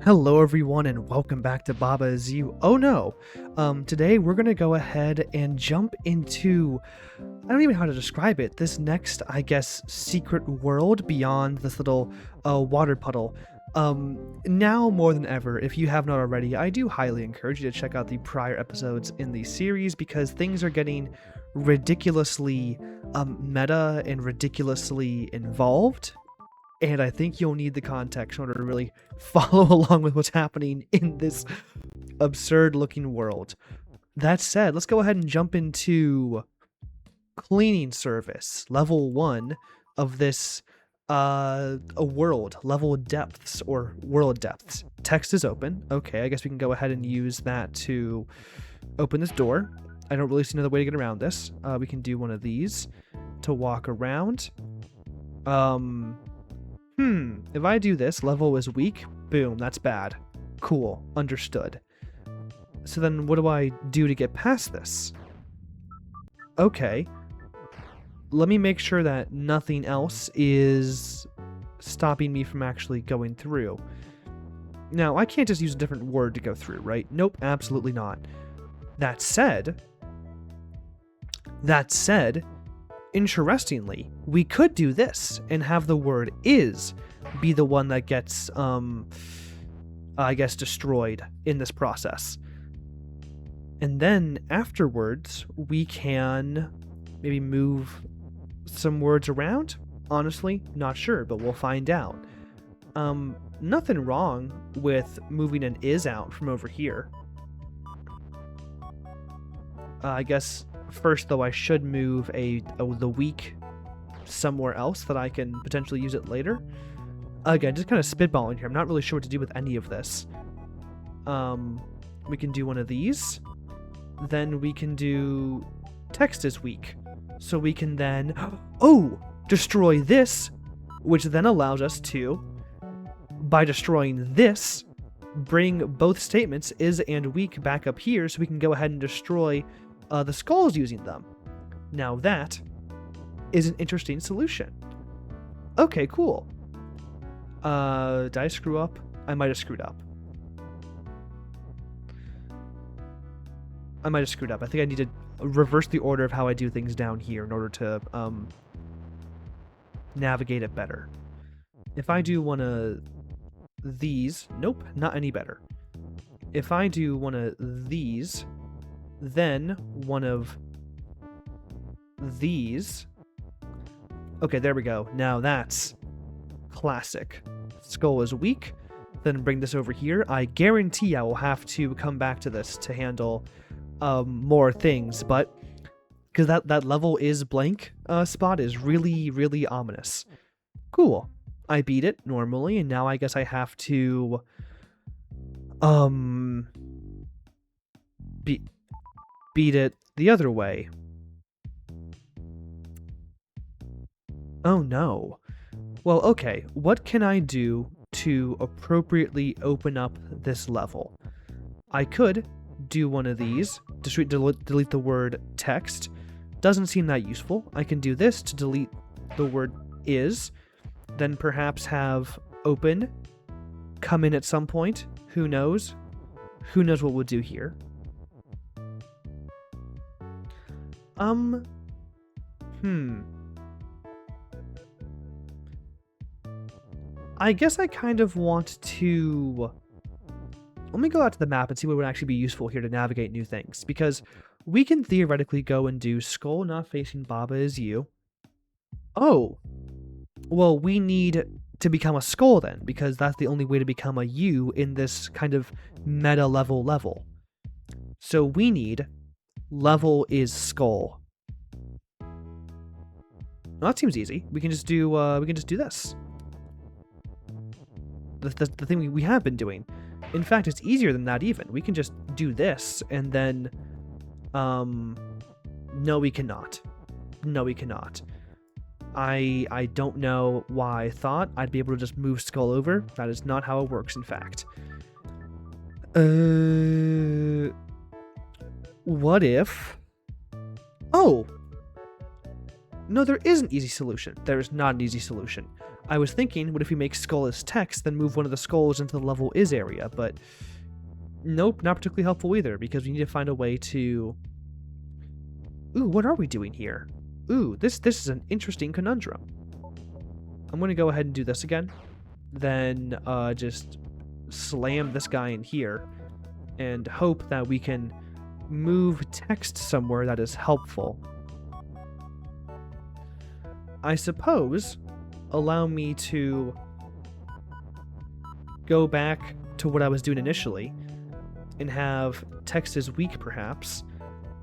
Hello everyone and welcome back to Baba Is You. Oh no! Today we're gonna go ahead and jump into, I don't even know how to describe it, this next, I guess, secret world beyond this little water puddle. Now more than ever, if you have not already, I do highly encourage you to check out the prior episodes in the series because things are getting ridiculously meta and ridiculously involved. And I think you'll need the context in order to really follow along with what's happening in this absurd looking world. That said, let's go ahead and jump into cleaning service, level 1 of this a world, level depths or world depths. Text is open. Okay, I guess we can go ahead and use that to open this door. I don't really see another way to get around this. We can do one of these to walk around. If I do this, level is weak. Boom, that's bad. Cool, understood. So then what do I do to get past this? Okay. Let me make sure that nothing else is stopping me from actually going through. Now, I can't just use a different word to go through, right? Nope, absolutely not. That said, interestingly, we could do this and have the word is be the one that gets, I guess, destroyed in this process. And then afterwards, we can maybe move some words around. Honestly, not sure, but we'll find out. Nothing wrong with moving an is out from over here. I guess first, though, I should move the weak somewhere else that I can potentially use it later. Again, just kind of spitballing here. I'm not really sure what to do with any of this. We can do one of these. Then we can do text is weak. So we can then, destroy this, which then allows us to, by destroying this, bring both statements, is and weak, back up here so we can go ahead and destroy the skulls using them. Now that is an interesting solution. Okay, cool. Did I screw up? I might have screwed up. I think I need to reverse the order of how I do things down here in order to navigate it better. If I do one of these, nope, not any better. If I do one of these, then one of these. Okay, there we go. Now that's classic. Skull is weak. Then bring this over here. I guarantee I will have to come back to this to handle more things, but because that level is blank spot is really, really ominous. Cool. I beat it normally, and now I guess I have to beat it the other way. Oh no. Well, okay, what can I do to appropriately open up this level? I could do one of these, delete the word text. Doesn't seem that useful. I can do this to delete the word is, then perhaps have open come in at some point. Who knows? Who knows what we'll do here? I guess I kind of want to... Let me go out to the map and see what would actually be useful here to navigate new things, because we can theoretically go and do skull not facing Baba Is You. Oh, well, we need to become a skull then, because that's the only way to become a U in this kind of meta level. So we need level is skull. Well, that seems easy. We can just do this. The thing we have been doing. In fact, it's easier than that even. We can just do this and then no, we cannot. No, we cannot. I don't know why I thought I'd be able to just move skull over. That is not how it works, in fact. What if... Oh! No, there is an easy solution. There is not an easy solution. I was thinking, what if we make skull as text, then move one of the skulls into the level is area, but nope, not particularly helpful either, because we need to find a way to... Ooh, what are we doing here? Ooh, this is an interesting conundrum. I'm going to go ahead and do this again, then just slam this guy in here, and hope that we can move text somewhere that is helpful. I suppose allow me to go back to what I was doing initially and have text as weak, perhaps.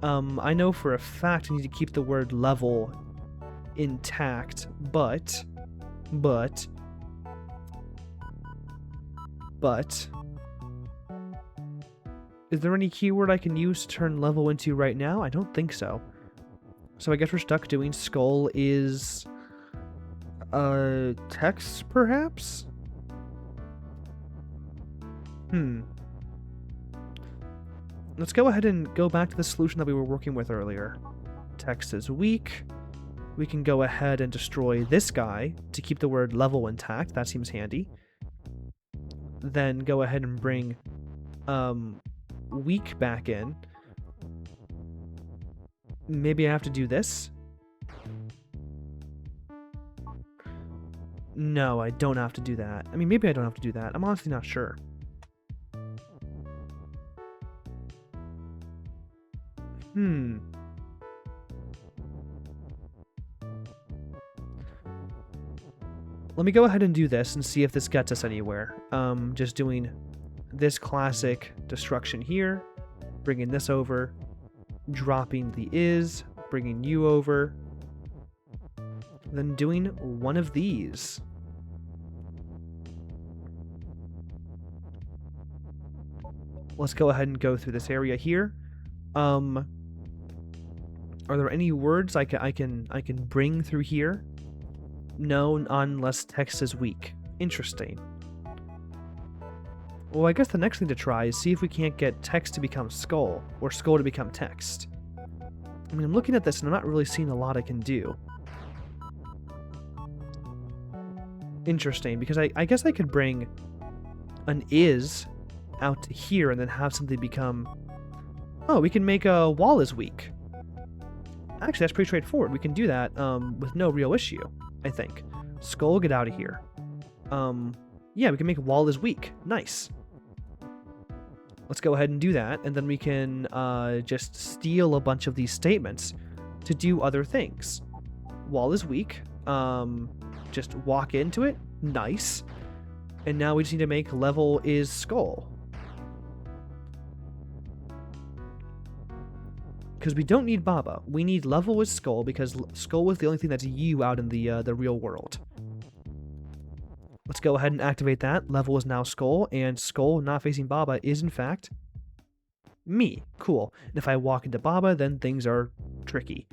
I know for a fact I need to keep the word level intact, but is there any keyword I can use to turn level into right now? I don't think so. So I guess we're stuck doing skull is text, perhaps? Let's go ahead and go back to the solution that we were working with earlier. Text is weak. We can go ahead and destroy this guy to keep the word level intact. That seems handy. Then go ahead and bring weak back in. Maybe I have to do this? No, I don't have to do that. I mean, maybe I don't have to do that. I'm honestly not sure. Let me go ahead and do this and see if this gets us anywhere. Just doing this classic destruction here, bringing this over, dropping the is, bringing you over, then doing one of these. Let's go ahead and go through this area here. Are there any words I can bring through here? No, unless text is weak. Interesting. Well, I guess the next thing to try is see if we can't get text to become skull, or skull to become text. I mean, I'm looking at this and I'm not really seeing a lot I can do. Interesting, because I guess I could bring an is out to here and then have something become... Oh, we can make a wall is weak. Actually, that's pretty straightforward. We can do that with no real issue, I think. Skull, get out of here. Yeah, we can make wall is weak. Nice. Let's go ahead and do that, and then we can just steal a bunch of these statements to do other things. Wall is weak. Just walk into it. Nice. And now we just need to make level is skull. Because we don't need Baba. We need level is skull, because skull is the only thing that's you out in the real world. Let's go ahead and activate that. Level is now skull, and skull not facing Baba is in fact me. Cool. And if I walk into Baba, then things are tricky.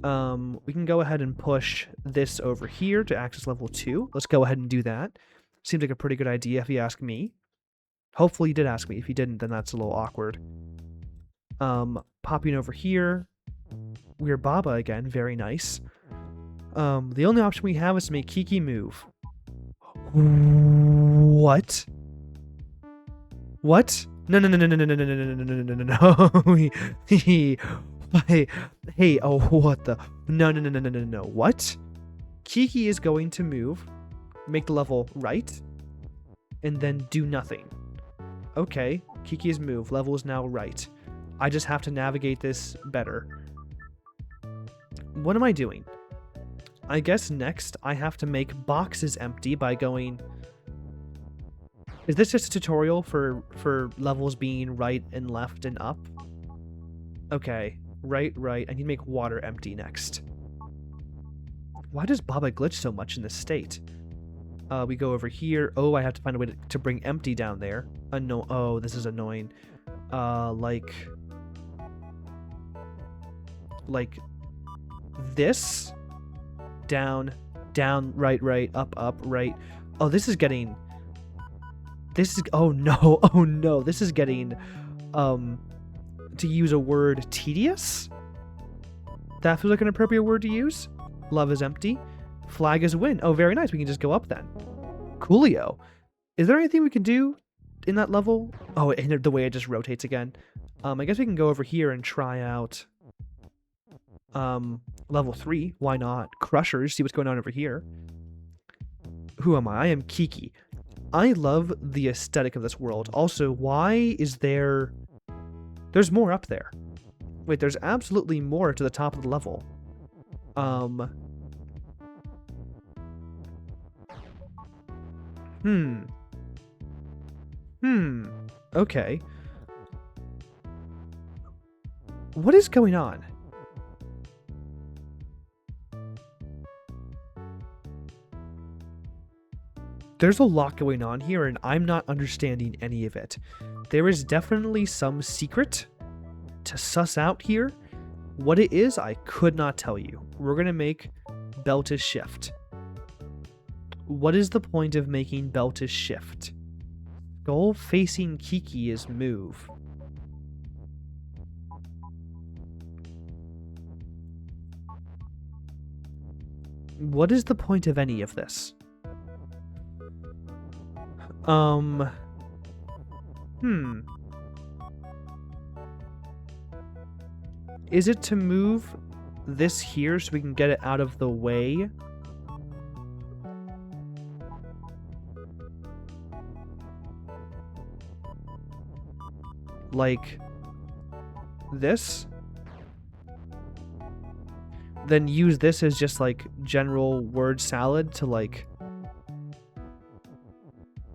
We can go ahead and push this over here to access level 2. Let's go ahead and do that. Seems like a pretty good idea if you ask me. Hopefully you did ask me. If you didn't, then that's a little awkward. Popping over here. We're Baba again. Very nice. The only option we have is to make Kiki move. What? What? No, no, no, no, no, no, no, no, no, no, no, no, no, no. Hey, oh, what the? No, no, no, no, no, no, no. What? Kiki is going to move, make the level right, and then do nothing. Okay, Kiki is moved. Level is now right. I just have to navigate this better. What am I doing? I guess next I have to make boxes empty by going... Is this just a tutorial for levels being right and left and up? Okay, right. I need to make water empty next. Why does Baba glitch so much in this state? We go over here. Oh, I have to find a way to bring empty down there. Oh, this is annoying. Like this? Down, right, up, right. Oh, this is getting... oh no, this is getting, to use a word, tedious? That feels like an appropriate word to use. Love is empty. flag is a win. Oh, very nice. We can just go up then. Coolio. Is there anything we can do in that level? Oh, and the way it just rotates again. I guess we can go over here and try out level 3. Why not? Crushers. See what's going on over here. Who am I? I am Kiki. I love the aesthetic of this world. Also, why is there... There's more up there. Wait, there's absolutely more to the top of the level. Okay. What is going on? There's a lot going on here, and I'm not understanding any of it. There is definitely some secret to suss out here. What it is, I could not tell you. We're going to make Beltis shift. What is the point of making Beltis shift? Skull facing Kiki is move. What is the point of any of this? Is it to move this here so we can get it out of the way? Like this? Then use this as just like general word salad to like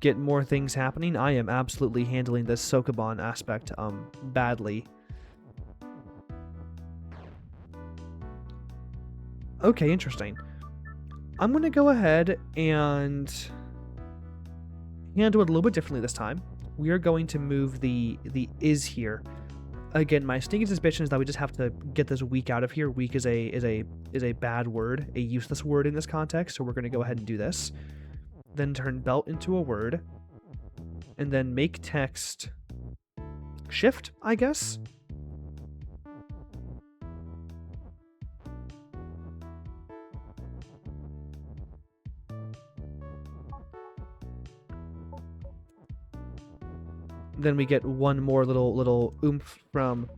get more things happening. I am absolutely handling this Sokoban aspect badly. Okay, interesting. I'm gonna go ahead and handle it a little bit differently this time. We are going to move the is here. Again, my sneaking suspicion is that we just have to get this weak out of here. Weak is a bad word, a useless word in this context, so we're gonna go ahead and do this. Then turn belt into a word, and then make text shift, I guess. Then we get one more little oomph from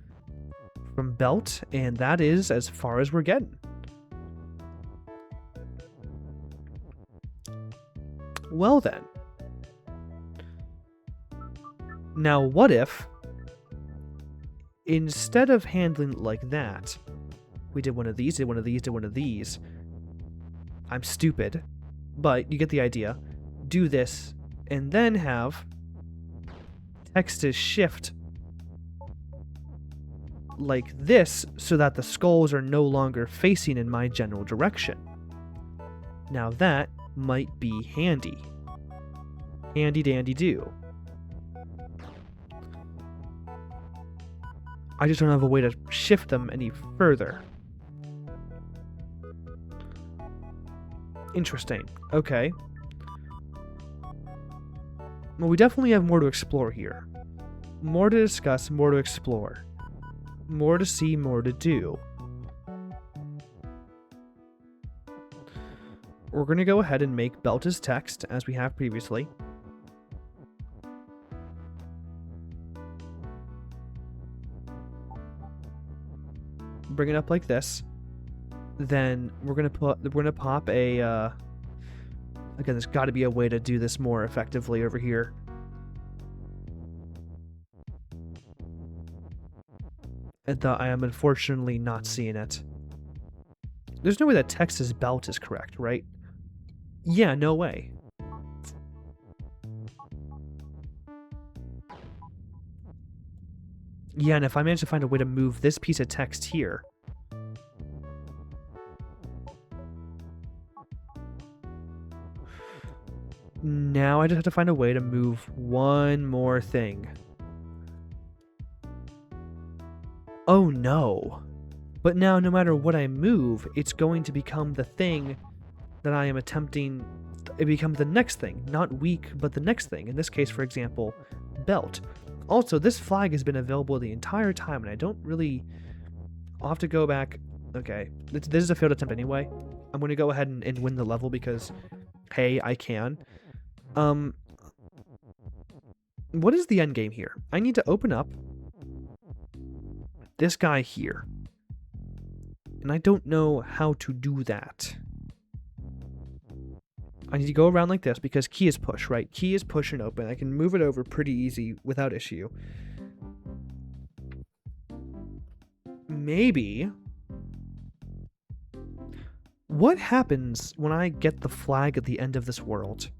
belt, and that is as far as we're getting. Well then. Now what if, instead of handling it like that, we did one of these, did one of these, did one of these. I'm stupid, but you get the idea. Do this, and then have text is shift like this so that the skulls are no longer facing in my general direction. Now that might be handy. Handy dandy do. I just don't have a way to shift them any further. Interesting. Okay. Well, we definitely have more to explore here. More to discuss, more to explore. More to see, more to do. We're going to go ahead and make belt as text, as we have previously. Bring it up like this. Then we're going to pop a again, there's got to be a way to do this more effectively over here. And I am unfortunately not seeing it. There's no way that text as belt is correct, right? Yeah, no way. Yeah, and if I manage to find a way to move this piece of text here... Now I just have to find a way to move one more thing. Oh no. But now no matter what I move, it's going to become the thing that I am attempting. It becomes the next thing. Not weak, but the next thing. In this case, for example, belt. Also, this flag has been available the entire time, and I don't really... I'll have to go back... Okay, this is a failed attempt anyway. I'm going to go ahead and win the level because, hey, I can. What is the end game here? I need to open up this guy here. And I don't know how to do that. I need to go around like this because key is push, right? Key is push and open. I can move it over pretty easy without issue. Maybe. What happens when I get the flag at the end of this world?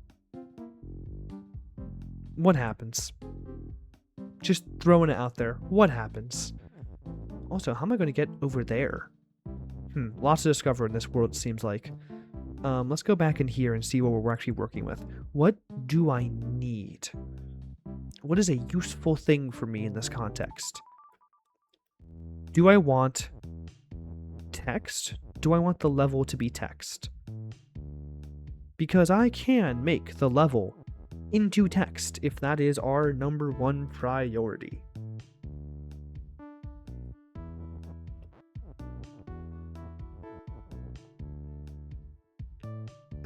What happens? Just throwing it out there. What happens? Also, how am I going to get over there? Lots to discover in this world, it seems like. Let's go back in here and see what we're actually working with. What do I need? What is a useful thing for me in this context? Do I want text? Do I want the level to be text? Because I can make the level into text if that is our number one priority.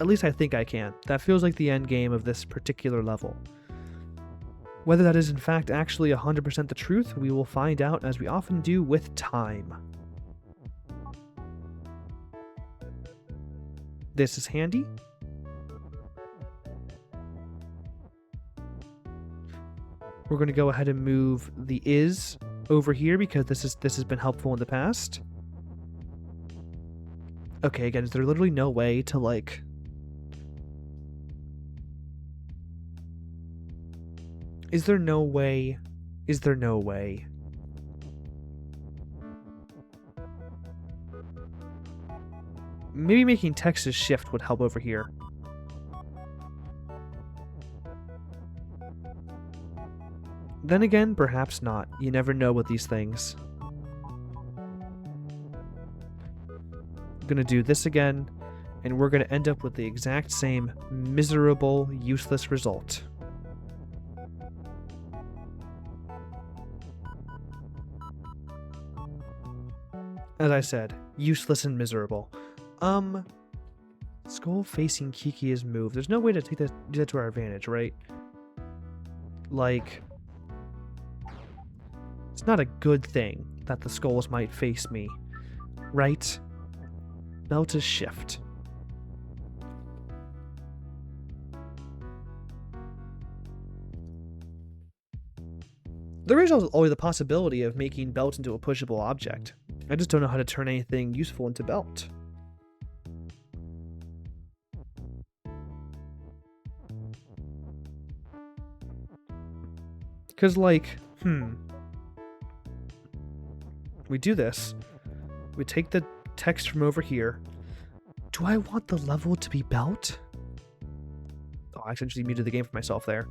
At least I think I can. That feels like the end game of this particular level. Whether that is in fact actually 100% the truth, we will find out as we often do with time. This is handy. We're going to go ahead and move the is over here because this has been helpful in the past. Okay, again, is there literally no way to like... Is there no way? Is there no way? Maybe making text as shift would help over here. Then again, perhaps not. You never know with these things. I'm gonna do this again, and we're gonna end up with the exact same miserable, useless result. As I said, useless and miserable. Skull facing Kiki is moved. There's no way to do that to our advantage, right? Like, it's not a good thing that the skulls might face me, right? Belt is shift. There is always the possibility of making belt into a pushable object. I just don't know how to turn anything useful into belt. Because, like, we do this. We take the text from over here. Do I want the level to be belt? Oh, I actually muted the game for myself there.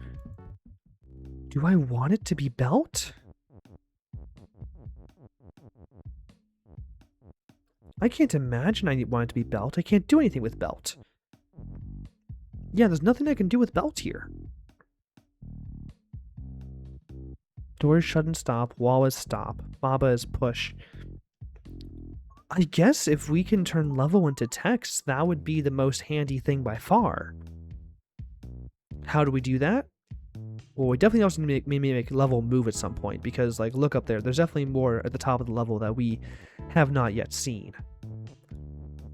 Do I want it to be belt? I can't imagine I want it to be belt. I can't do anything with belt. Yeah, there's nothing I can do with belt here. Door is shut and stop. Wall is stop. Baba is push. I guess if we can turn level into text, that would be the most handy thing by far. How do we do that? Well, we definitely also need to make level move at some point, because, like, look up there. There's definitely more at the top of the level that we have not yet seen.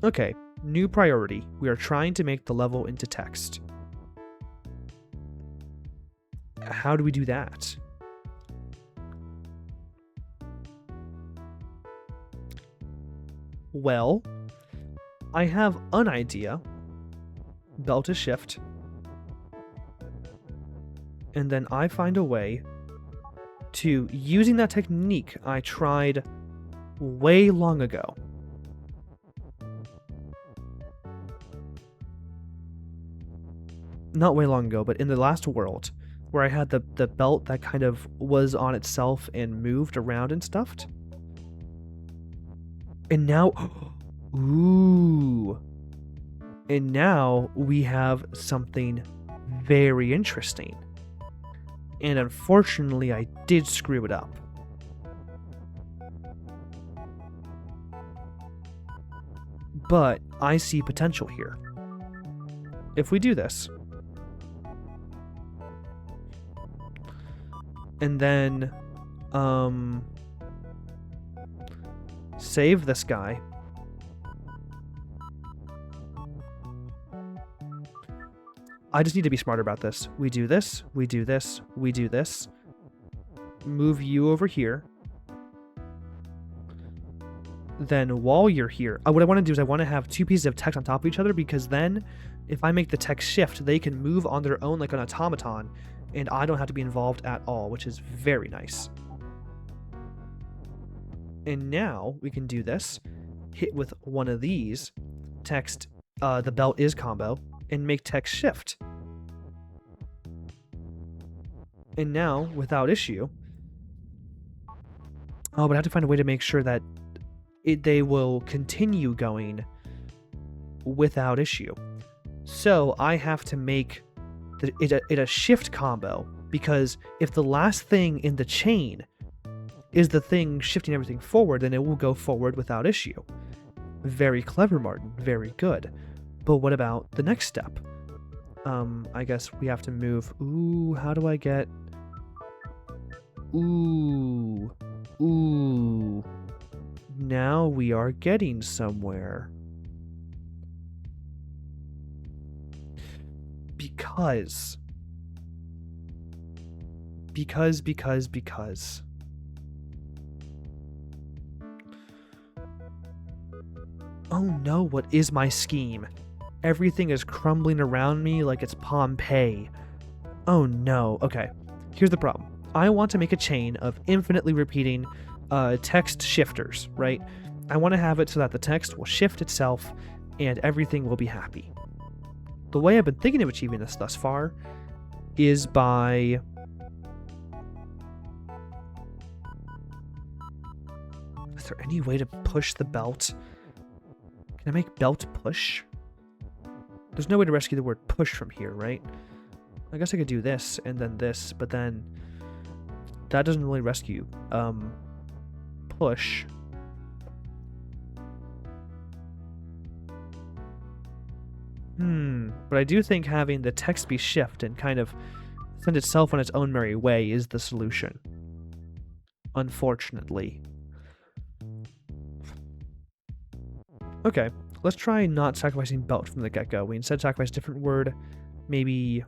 Okay, new priority. We are trying to make the level into text. How do we do that? Well, I have an idea. Belt is shift. And then I find a way to, using that technique I tried way long ago. Not way long ago, but in the last world, where I had the belt that kind of was on itself and moved around and stuffed. And now, ooh. And now we have something very interesting. And unfortunately, I did screw it up. but I see potential here. If we do this, and then save this guy, I just need to be smarter about this. We do this, we do this, we do this. Move you over here. Then while you're here, what I want to do is I want to have two pieces of text on top of each other, because then if I make the text shift, they can move on their own like an automaton, and I don't have to be involved at all, which is very nice. And now we can do this, hit with one of these, text the belt is combo, and make text shift. And now, without issue, but I have to find a way to make sure that they will continue going without issue. So I have to make it a shift combo, because if the last thing in the chain is the thing shifting everything forward, then it will go forward without issue. Very clever, Martin. Very good. But what about the next step? I guess we have to move. Ooh, how do I get... Ooh. Now we are getting somewhere. Because. Oh no, what is my scheme? Everything is crumbling around me like it's Pompeii. Oh no. Okay, here's the problem. I want to make a chain of infinitely repeating text shifters, right? I want to have it so that the text will shift itself and everything will be happy. The way I've been thinking of achieving this thus far is by... Is there any way to push the belt? Can I make belt push? There's no way to rescue the word push from here, right? I guess I could do this and then this, but then that doesn't really rescue push. But I do think having the text be shift and kind of send itself on its own merry way is the solution. Unfortunately. Okay, let's try not sacrificing belt from the get-go. We instead sacrifice a different word. Maybe...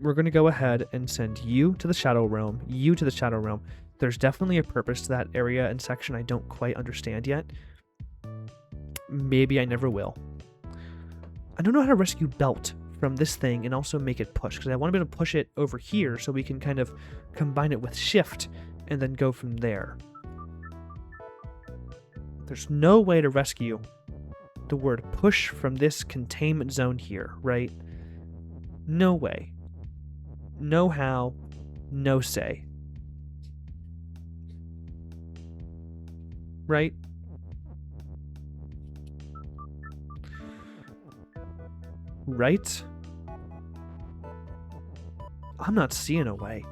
We're going to go ahead and send you to the Shadow Realm, you to the Shadow Realm. There's definitely a purpose to that area and section I don't quite understand yet. Maybe I never will. I don't know how to rescue belt from this thing and also make it push, because I want to be able to push it over here so we can kind of combine it with shift and then go from there. There's no way to rescue the word push from this containment zone here, right? No way. No how, no say. Right? Right? I'm not seeing a way.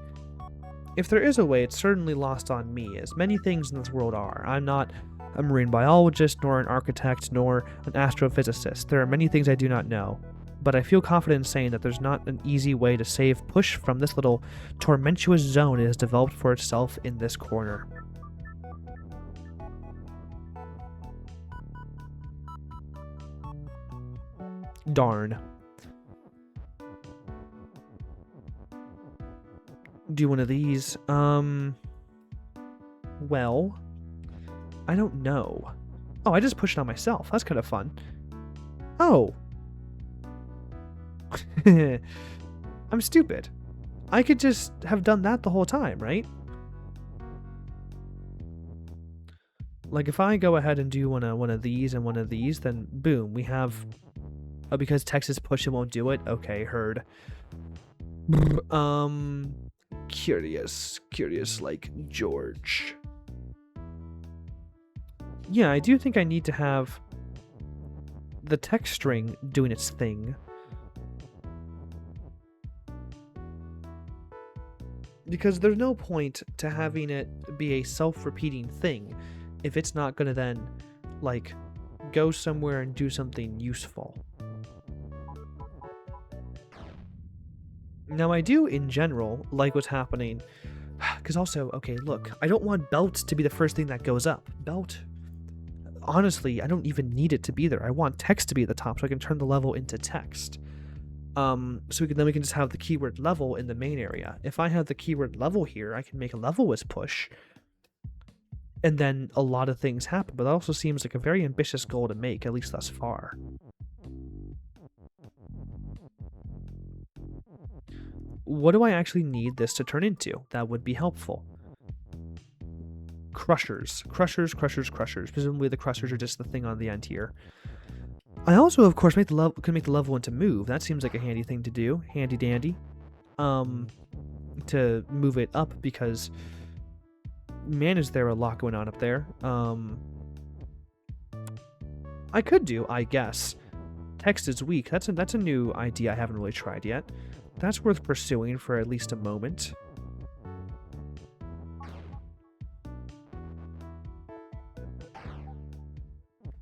If there is a way, it's certainly lost on me, as many things in this world are. I'm not a marine biologist, nor an architect, nor an astrophysicist. There are many things I do not know. But I feel confident in saying that there's not an easy way to save push from this little tormentuous zone it has developed for itself in this corner. Darn. Do one of these. Well, I don't know. Oh, I just pushed on myself. That's kind of fun. Oh. I'm stupid. I could just have done that the whole time, right? Like if I go ahead and do one of these and one of these, then boom, we have... Oh, because Texas push it won't do it? Okay, heard. Curious like George. Yeah, I do think I need to have the text string doing its thing. Because there's no point to having it be a self-repeating thing if it's not going to then, like, go somewhere and do something useful. Now, I do, in general, like what's happening, because also, okay, look, I don't want belt to be the first thing that goes up. Belt, honestly, I don't even need it to be there. I want text to be at the top so I can turn the level into text. So we can just have the keyword level in the main area. If I have the keyword level here, I can make a level as push, and then a lot of things happen, but that also seems like a very ambitious goal to make, at least thus far. What do I actually need this to turn into? That would be helpful. Crushers. Crushers. Presumably the crushers are just the thing on the end here. I also, of course, could make the level into move. That seems like a handy thing to do. Handy dandy. To move it up, because man, is there a lot going on up there. I could do, I guess, text is weak. That's a new idea I haven't really tried yet. That's worth pursuing for at least a moment.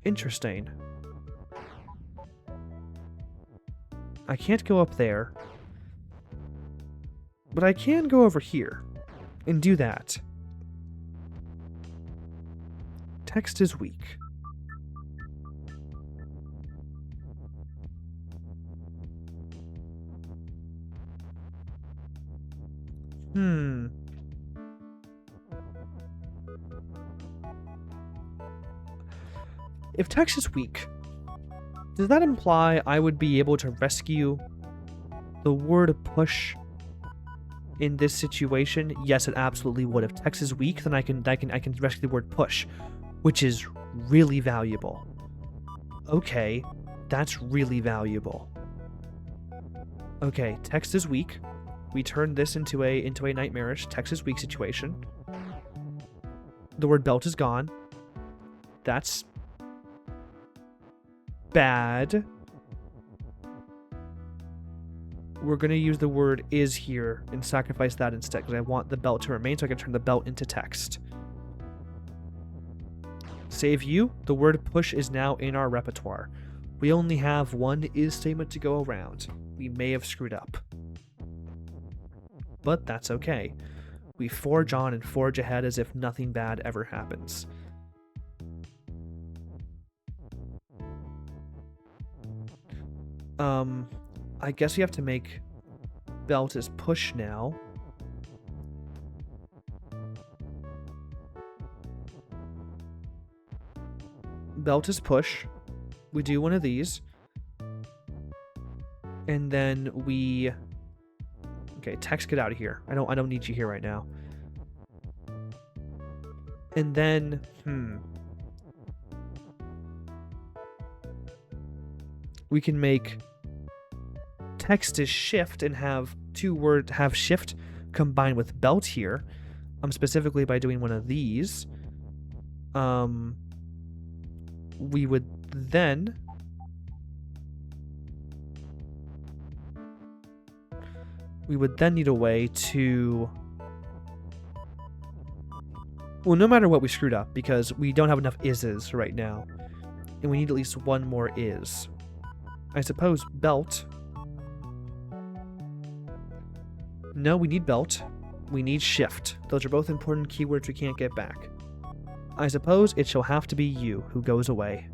Interesting. I can't go up there, but I can go over here and do that. Text is weak. If text is weak, does that imply I would be able to rescue the word push in this situation? Yes, it absolutely would. If text is weak, then I can rescue the word push, which is really valuable. Okay, that's really valuable. Okay, text is weak. We turn this into a nightmarish text is weak situation. The word belt is gone. That's bad. We're going to use the word is here and sacrifice that instead, because I want the belt to remain so I can turn the belt into text. Save you. The word push is now in our repertoire. We only have one is statement to go around. We may have screwed up, but that's okay. We forge on and forge ahead as if nothing bad ever happens. I guess we have to make belt as push now. Belt is push. We do one of these. And then we... Okay, text, get out of here. I don't need you here right now. And then, we can make text is shift and have have shift combined with belt here. Specifically by doing one of these. We would then need a way to... Well, no matter what, we screwed up because we don't have enough is's right now. And we need at least one more is. I suppose belt. No, we need belt. We need shift. Those are both important keywords we can't get back. I suppose it shall have to be you who goes away.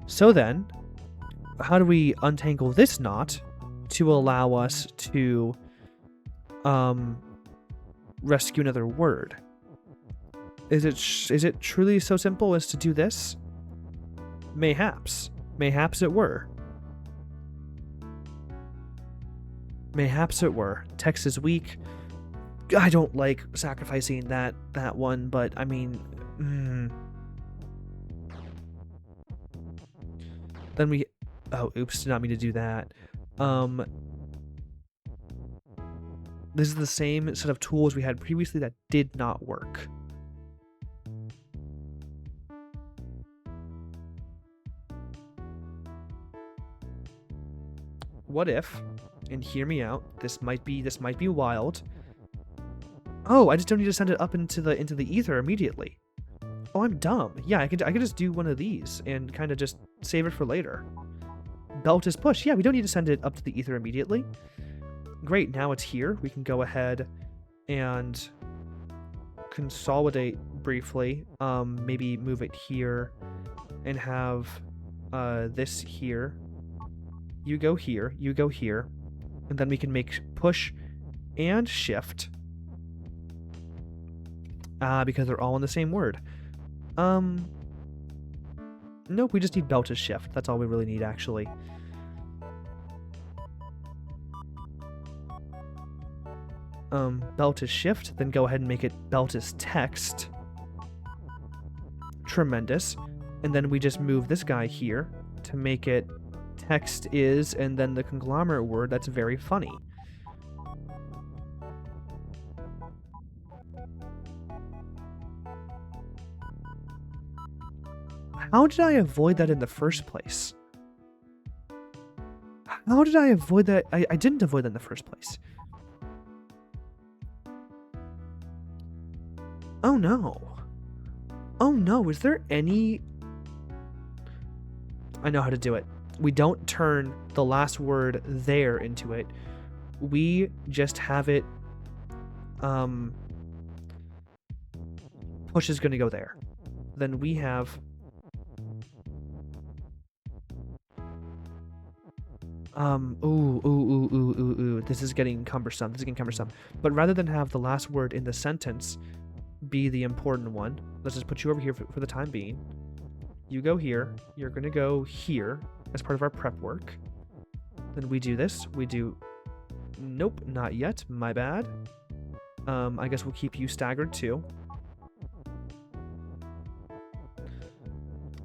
So then, how do we untangle this knot to allow us to rescue another word? Is it truly so simple as to do this? Mayhaps. Mayhaps it were. Mayhaps it were. Text is weak. I don't like sacrificing that one, but I mean... Then we... Oh, oops, did not mean to do that. This is the same set of tools we had previously that did not work. What if, and hear me out, this might be wild, Oh, I just don't need to send it up into the ether immediately. Oh, I'm dumb. Yeah, I could just do one of these and kind of just save it for later. Belt is push. Yeah, we don't need to send it up to the ether immediately. Great, now it's here. We can go ahead and consolidate briefly. Maybe move it here and have this here. You go here, and then we can make push and shift. Because they're all in the same word. Nope, we just need belt to shift. That's all we really need, actually. Belt is shift, then go ahead and make it belt is text. Tremendous. And then we just move this guy here to make it text is, and then the conglomerate word. That's very funny. How did I avoid that in the first place? How did I avoid that? I didn't avoid that in the first place. Oh no. Oh no, is there any... I know how to do it. We don't turn the last word there into it. We just have it... push is going to go there. Then we have... ooh. This is getting cumbersome. But rather than have the last word in the sentence be the important one, let's just put you over here for the time being. You go here. You're going to go here as part of our prep work. Then we do this. We do... Nope, not yet. My bad. I guess we'll keep you staggered too.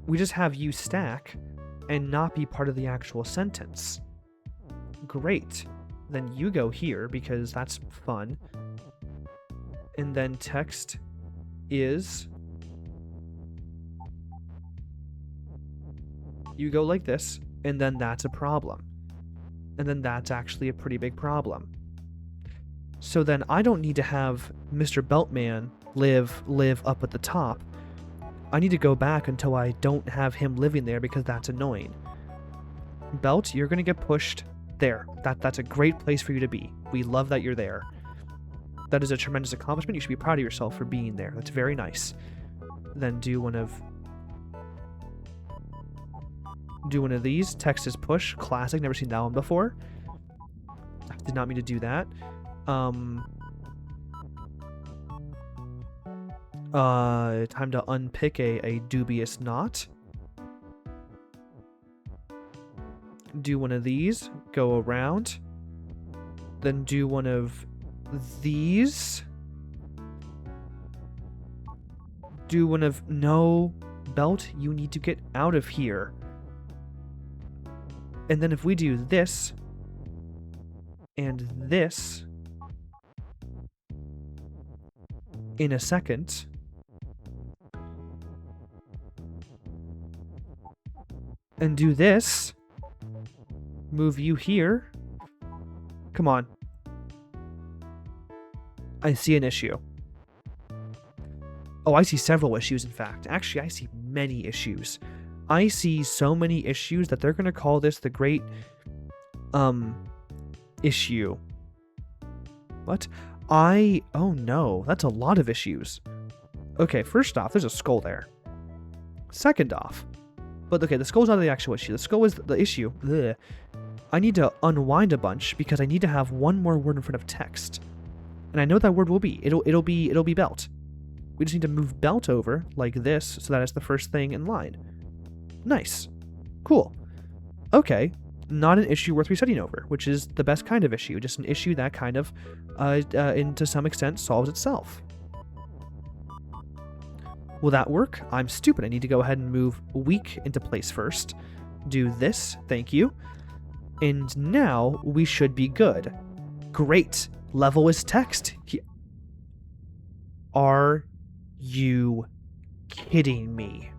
We just have you stack and not be part of the actual sentence. Great. Then you go here because that's fun. And then text is... You go like this, and then that's a problem. And then that's actually a pretty big problem. So then I don't need to have Mr. Beltman live up at the top. I need to go back until I don't have him living there because that's annoying. Belt, you're going to get pushed there. That's a great place for you to be. We love that you're there. That is a tremendous accomplishment. You should be proud of yourself for being there. That's very nice. Then do one of these. Text is push. Classic. Never seen that one before. Did not mean to do that. Time to unpick a dubious knot. Do one of these. Go around. Then do one of these. Do one of... No, Belt, you need to get out of here. And then if we do this and this in a second, and do this, move you here. Come on. I see an issue. Oh, I see several issues, in fact. Actually, I see many issues. I see so many issues that they're going to call this the great, issue. What? Oh no, that's a lot of issues. Okay, first off, there's a skull there. Second off, but okay, the skull's not the actual issue. The skull is the issue. Ugh. I need to unwind a bunch because I need to have one more word in front of text. And I know what that word will be. It'll be belt. We just need to move belt over like this so that it's the first thing in line. Nice. Cool. Okay. Not an issue worth resetting over, which is the best kind of issue. Just an issue that kind of, to some extent, solves itself. Will that work? I'm stupid. I need to go ahead and move weak into place first. Do this. Thank you. And now we should be good. Great. Level is text. Are you kidding me?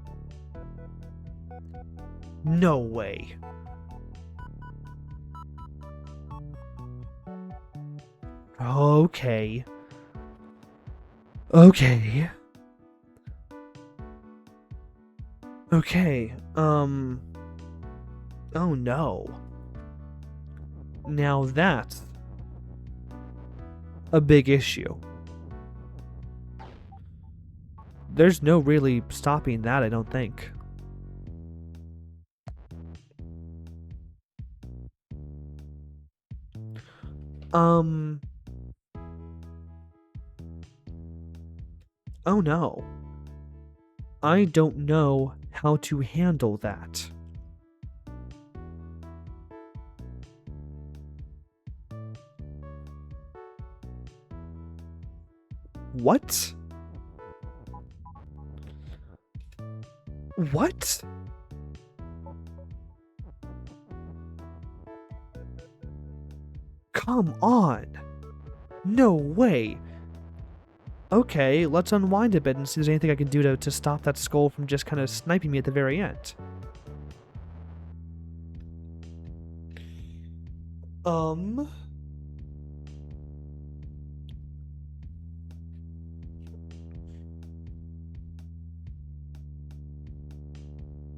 No way. Okay. Okay. Okay. Oh no. Now that's a big issue. There's no really stopping that, I don't think. Oh no. I don't know how to handle that. What? What? Come on. No way. Okay, let's unwind a bit and see if there's anything I can do to stop that skull from just kind of sniping me at the very end.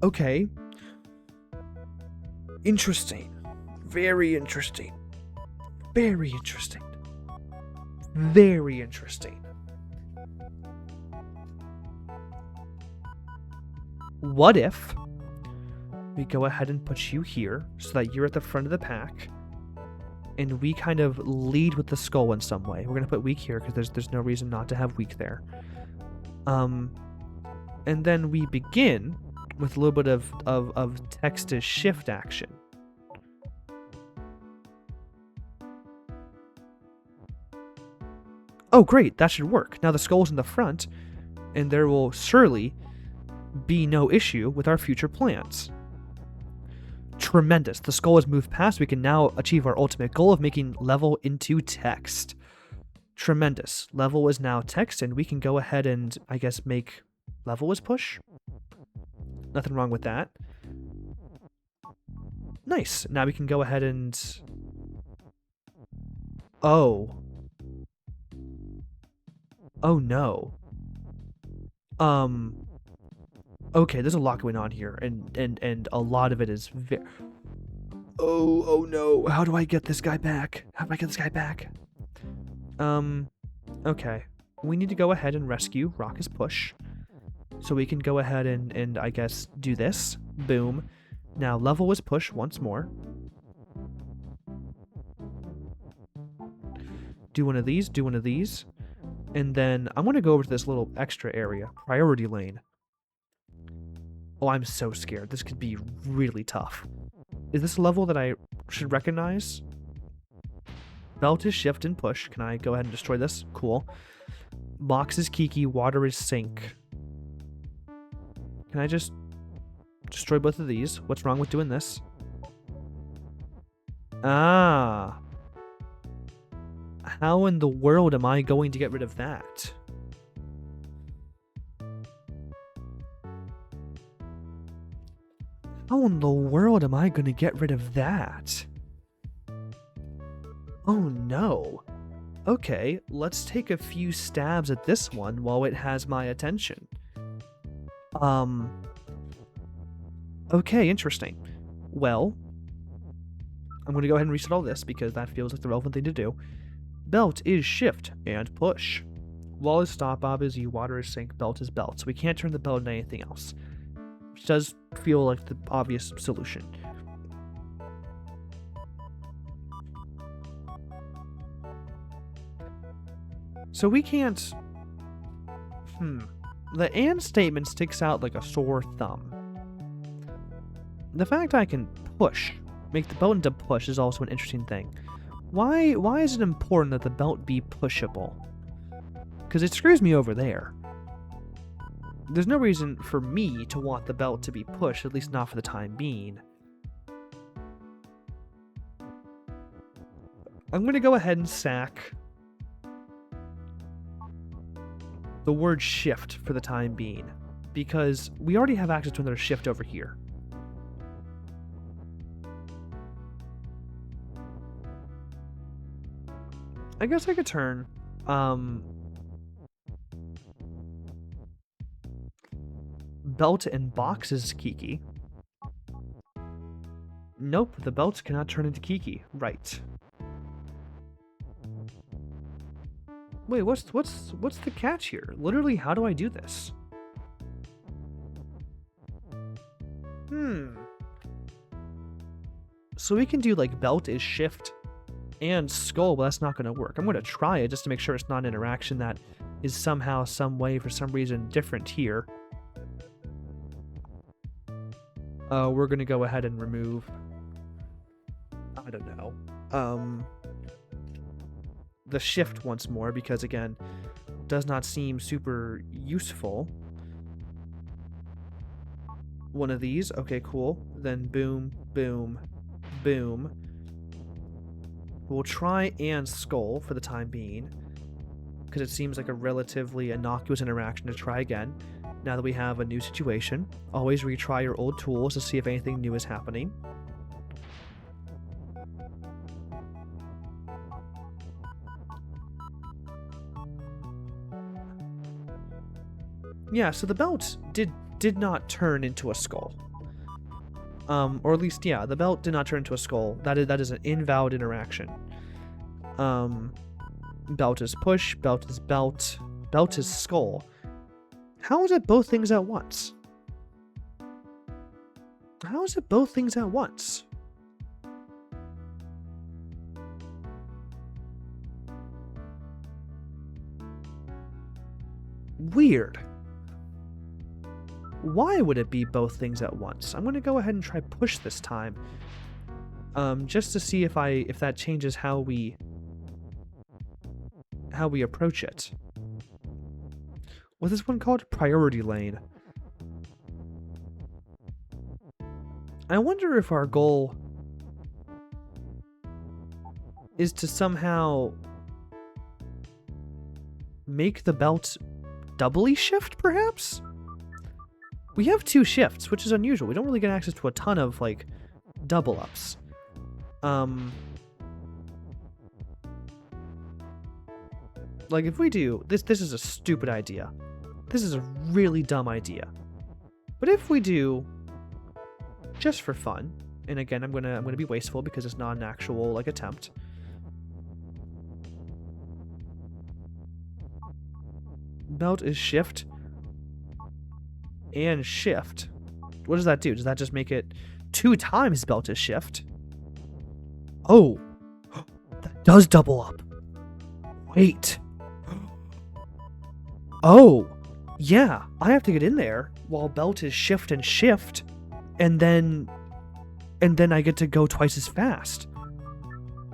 Okay. Interesting. Very interesting. Very interesting. Very interesting. What if we go ahead and put you here so that you're at the front of the pack and we kind of lead with the skull in some way? We're going to put weak here because there's no reason not to have weak there. And then we begin with a little bit of text to shift action. Oh, great, that should work. Now the skull's in the front, and there will surely be no issue with our future plans. Tremendous. The skull has moved past. We can now achieve our ultimate goal of making level into text. Tremendous. Level is now text, and we can go ahead and, I guess, make level as push. Nothing wrong with that. Nice. Now we can go ahead and... Oh. Oh no. Okay, there's a lot going on here, and a lot of it is oh no. How do I get this guy back? How do I get this guy back? Okay. We need to go ahead and rescue Rockus Push. So we can go ahead and I guess do this. Boom. Now level is push once more. Do one of these, do one of these. And then I'm going to go over to this little extra area, priority lane. Oh, I'm so scared. This could be really tough. Is this a level that I should recognize? Belt is shift and push. Can I go ahead and destroy this? Cool. Box is Kiki, water is sink. Can I just destroy both of these? What's wrong with doing this? Ah. How in the world am I going to get rid of that? How in the world am I going to get rid of that? Oh no. Okay, let's take a few stabs at this one while it has my attention. Okay, interesting. Well, I'm going to go ahead and reset all this because that feels like the relevant thing to do. Belt is shift and push. Wall is stop, bob is U, water is sink, belt is belt. So we can't turn the belt into anything else. Which does feel like the obvious solution. So we can't... The and statement sticks out like a sore thumb. The fact I can push, make the belt into push, is also an interesting thing. Why is it important that the belt be pushable? Because it screws me over there. There's no reason for me to want the belt to be pushed, at least not for the time being. I'm going to go ahead and sack the word shift for the time being, because we already have access to another shift over here. I guess I could turn Belt and box is Kiki. Nope, the belts cannot turn into Kiki. Right. Wait, what's the catch here? Literally, how do I do this? So we can do like belt is shift and skull, but that's not going to work. I'm going to try it just to make sure it's not an interaction that is somehow, some way, for some reason different here. We're going to go ahead and remove, I don't know, the shift once more, because again, does not seem super useful. One of these, okay, cool. Then boom, boom, boom. We'll try and skull for the time being, because it seems like a relatively innocuous interaction to try again. Now that we have a new situation, always retry your old tools to see if anything new is happening. Yeah, so the belt did not turn into a skull. Or at least, yeah, the belt did not turn into a skull. That is an invalid interaction. Belt is push, belt is belt, belt is skull. How is it both things at once? How is it both things at once? Weird. Why would it be both things at once? I'm going to go ahead and try push this time. Just to see if that changes how we approach it. What's this one called? Priority lane. I wonder if our goal is to somehow make the belt doubly shift, perhaps? We have 2 shifts, which is unusual. We don't really get access to a ton of, like, double ups. Like, if we do... This is a stupid idea. This is a really dumb idea. But if we do, just for fun, and again, I'm gonna be wasteful because it's not an actual, like, attempt. Belt is shift. And shift. What does that do? Does that just make it 2 times belt is shift? Oh, that does double up. Wait. Oh, yeah, I have to get in there while belt is shift and shift, and then I get to go twice as fast.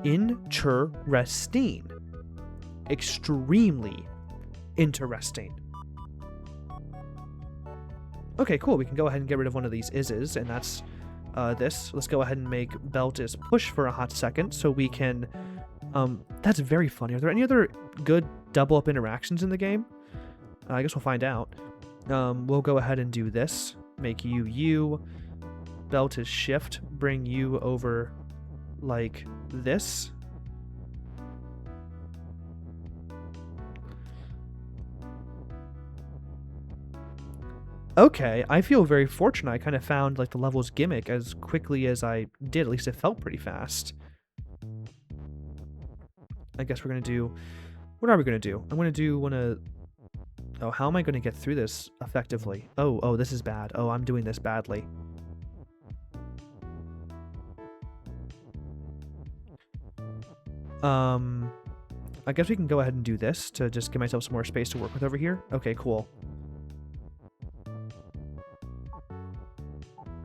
Interesting. Extremely interesting. Okay, cool. We can go ahead and get rid of one of these ises, and that's this. Let's go ahead and make belt is push for a hot second so we can... that's very funny. Are there any other good double up interactions in the game? I guess we'll find out. We'll go ahead and do this. Make you. Belt is shift. Bring you over like this. Okay, I feel very fortunate. I kind of found like the level's gimmick as quickly as I did. At least it felt pretty fast. I guess we're going to do... What are we going to do? I'm going to do one of... Oh, how am I going to get through this effectively? Oh, this is bad. Oh, I'm doing this badly. I guess we can go ahead and do this to just give myself some more space to work with over here. Okay, cool.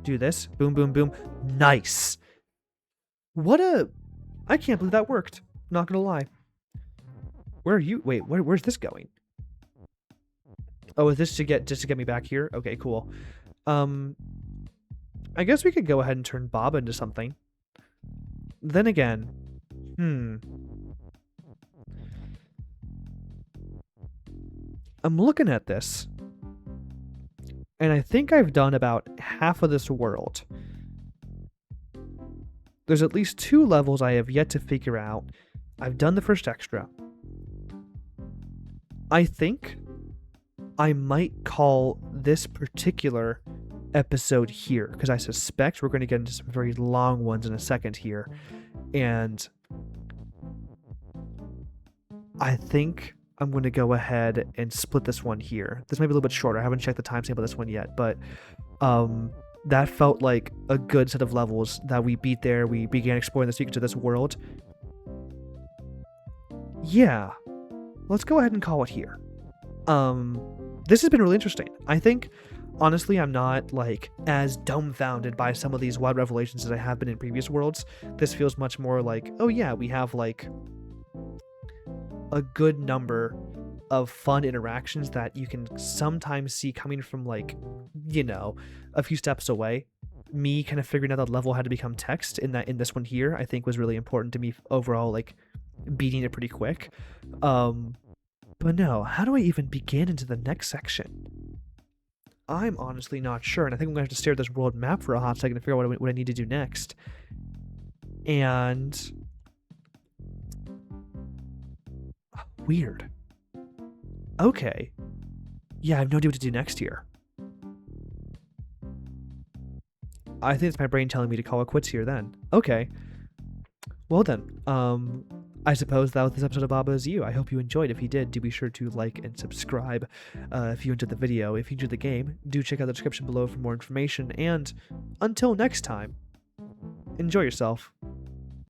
Do this. Boom, boom, boom. Nice. What a... I can't believe that worked. Not gonna lie. Where are you? Wait, where's this going? Oh, is this just to get me back here? Okay, cool. I guess we could go ahead and turn Bob into something. Then again, I'm looking at this, and I think I've done about half of this world. There's at least 2 levels I have yet to figure out. I've done the first extra. I think I might call this particular episode here, because I suspect we're going to get into some very long ones in a second here. And I think I'm going to go ahead and split this one here. This might be a little bit shorter. I haven't checked the timestamp of this one yet, but that felt like a good set of levels that we beat there. We began exploring the secrets of this world. Yeah, let's go ahead and call it here. This has been really interesting. I think, honestly, I'm not like as dumbfounded by some of these wild revelations as I have been in previous worlds. This feels much more like, oh yeah, we have like a good number of fun interactions that you can sometimes see coming from, like, you know, a few steps away. Me kind of figuring out that level had to become text in this one here, I think was really important to me overall, like beating it pretty quick. But no, how do I even begin into the next section? I'm honestly not sure, and I think I'm gonna have to stare at this world map for a hot second to figure out what I need to do next. And weird. Okay. Yeah, I have no idea what to do next here. I think it's my brain telling me to call it quits here then. Okay. Well then, I suppose that was this episode of Baba Is You. I hope you enjoyed. If you did, do be sure to like and subscribe. If you enjoyed the video, if you enjoyed the game, do check out the description below for more information. And until next time, enjoy yourself.